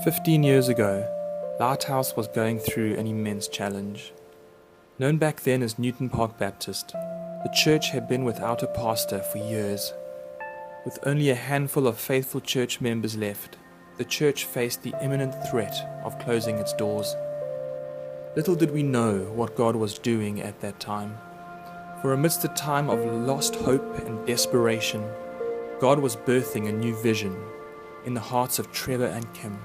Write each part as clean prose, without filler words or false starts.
15 years ago, Lighthouse was going through an immense challenge. Known back then as Newton Park Baptist, the church had been without a pastor for years. With only a handful of faithful church members left, the church faced the imminent threat of closing its doors. Little did we know what God was doing at that time, for amidst a time of lost hope and desperation, God was birthing a new vision in the hearts of Trevor and Kim.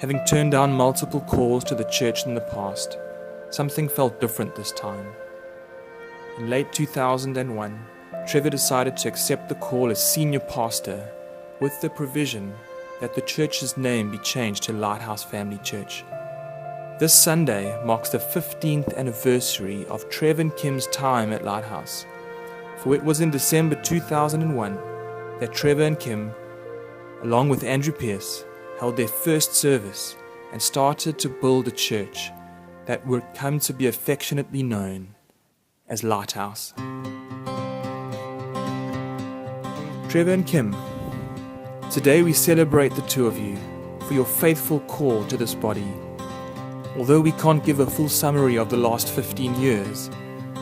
Having turned down multiple calls to the church in the past, something felt different this time. In late 2001, Trevor decided to accept the call as senior pastor with the provision that the church's name be changed to Lighthouse Family Church. This Sunday marks the 15th anniversary of Trevor and Kim's time at Lighthouse, for it was in December 2001 that Trevor and Kim, along with Andrew Pierce, held their first service and started to build a church that would come to be affectionately known as Lighthouse. Trevor and Kim, today we celebrate the two of you for your faithful call to this body. Although we can't give a full summary of the last 15 years,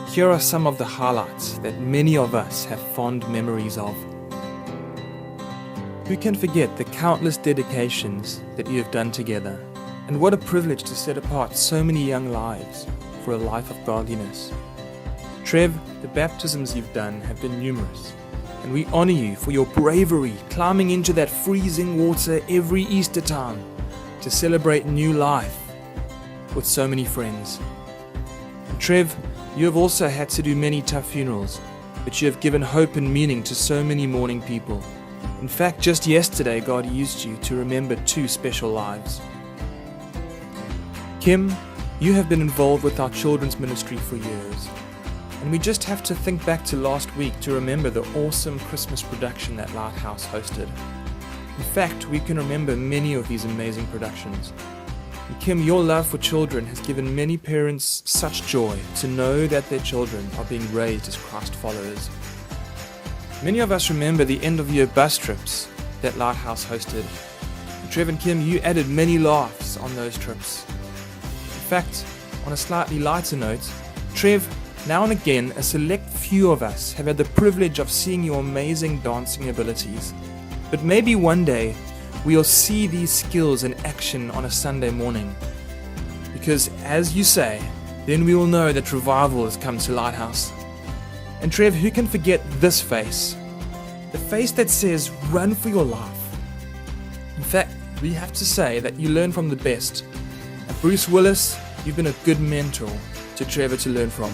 here are some of the highlights that many of us have fond memories of. Who can forget the countless dedications that you have done together? And what a privilege to set apart so many young lives for a life of godliness. Trev, the baptisms you've done have been numerous, and we honor you for your bravery climbing into that freezing water every Easter time to celebrate new life with so many friends. And Trev, you have also had to do many tough funerals, but you have given hope and meaning to so many mourning people. In fact, just yesterday, God used you to remember two special lives. Kim, you have been involved with our children's ministry for years, and we just have to think back to last week to remember the awesome Christmas production that Lighthouse hosted. In fact, we can remember many of these amazing productions. And Kim, your love for children has given many parents such joy to know that their children are being raised as Christ followers. Many of us remember the end-of-year bus trips that Lighthouse hosted. And Trevor and Kim, you added many laughs on those trips. In fact, on a slightly lighter note, Trev, now and again, a select few of us have had the privilege of seeing your amazing dancing abilities. But maybe one day, we'll see these skills in action on a Sunday morning. Because, as you say, then we will know that revival has come to Lighthouse. And Trev, who can forget this face? The face that says, run for your life. In fact, we have to say that you learn from the best. And Bruce Willis, you've been a good mentor to Trevor to learn from.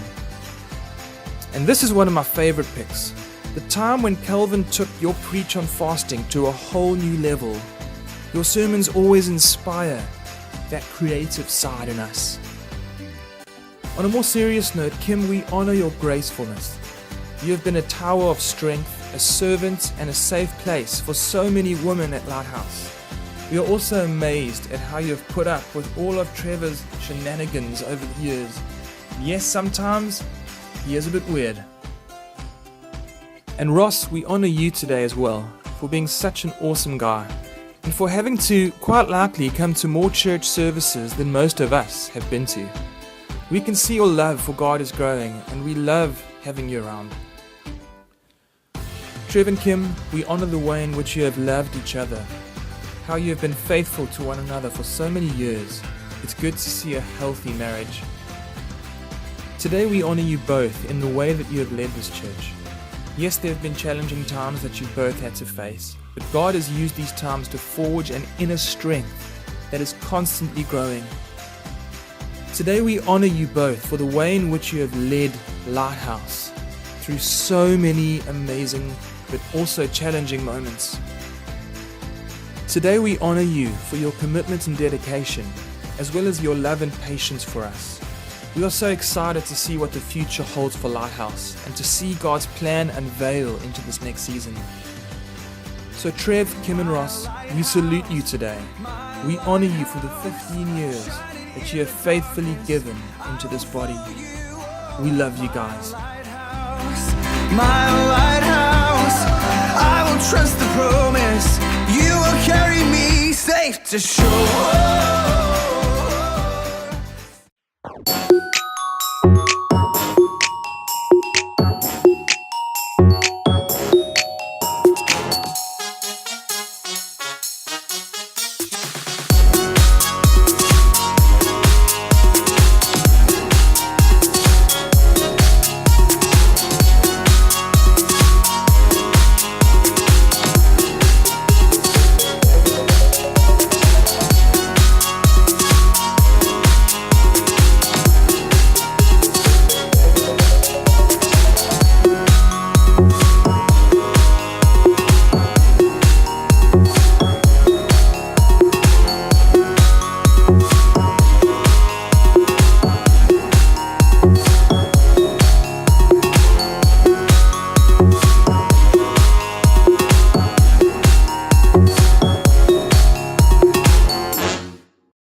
And this is one of my favorite picks. The time when Calvin took your preach on fasting to a whole new level. Your sermons always inspire that creative side in us. On a more serious note, Kim, we honor your gracefulness. You have been a tower of strength, a servant, and a safe place for so many women at Lighthouse. We are also amazed at how you have put up with all of Trevor's shenanigans over the years. Yes, sometimes he is a bit weird. And Ross, we honor you today as well for being such an awesome guy and for having to, quite likely, come to more church services than most of us have been to. We can see your love for God is growing, and we love having you around. Trev and Kim, we honor the way in which you have loved each other, how you have been faithful to one another for so many years. It's good to see a healthy marriage. Today we honor you both in the way that you have led this church. Yes, there have been challenging times that you both had to face, but God has used these times to forge an inner strength that is constantly growing. Today we honor you both for the way in which you have led Lighthouse through so many amazing but also challenging moments. Today we honor you for your commitment and dedication, as well as your love and patience for us. We are so excited to see what the future holds for Lighthouse and to see God's plan unveil into this next season. So Trev, Kim and Ross, we salute you today. We honor you for the 15 years that you have faithfully given into this body. We love you guys. My lighthouse, I will trust the promise. You will carry me safe. safe to show